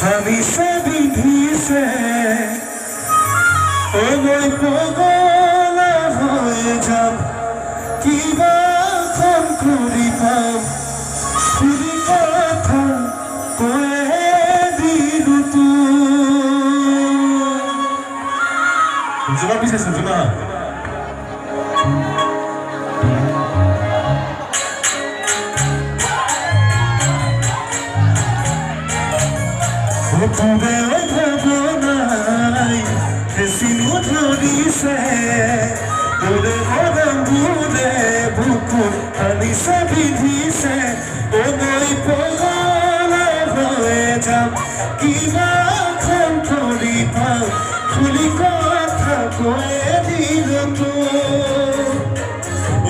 আমি সে বিধি সে ওই পাগল হয়ে যাব কিবা খন করিবাম শুনি কথা কয়ে দিলু জোনা পিছাইছে জোনা তোরে ওই ভাবনাই এসিনু ধরিছে তোরে মরঙ্গুরে বুকুর আনিসে বিধিছে ওই পাগল হয়ে যাব কিবা খন করিবাম খুলি কথা কয়ে দিল তো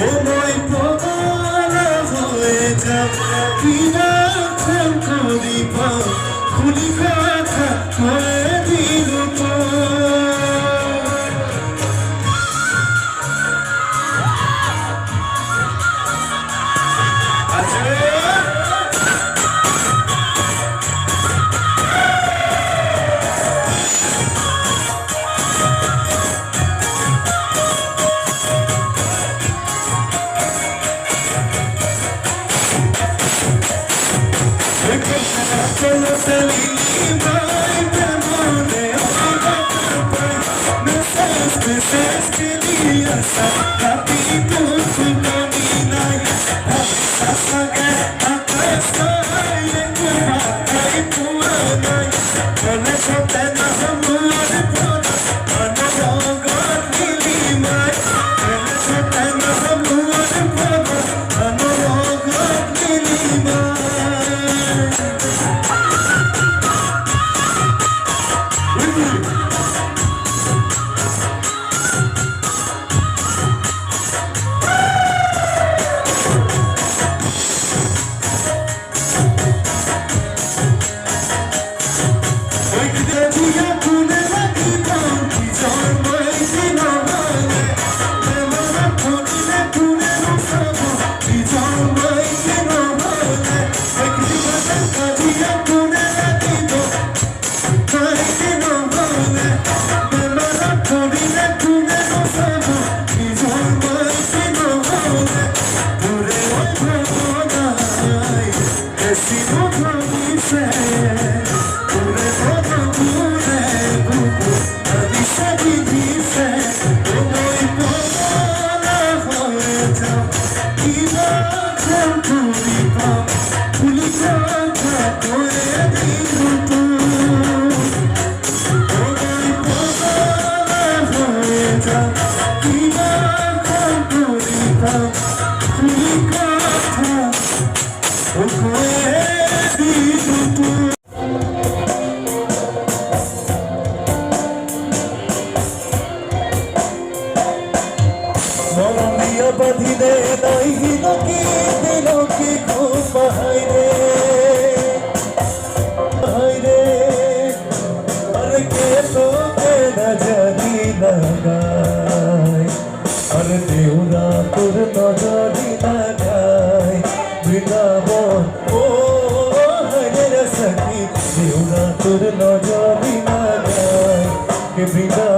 ওই পাগল হয়ে যাব কিবা খন করিবাম খুলি কথা কয়ে দিল তো बधिले नहीं की दिलों की खूब रे अरे के तो के नजरी लगाए अरे देवरा तुर नजरी लगाए वृंदावन ओ हरे सखी देवरा तुर नजरी लगाए के वृंदावन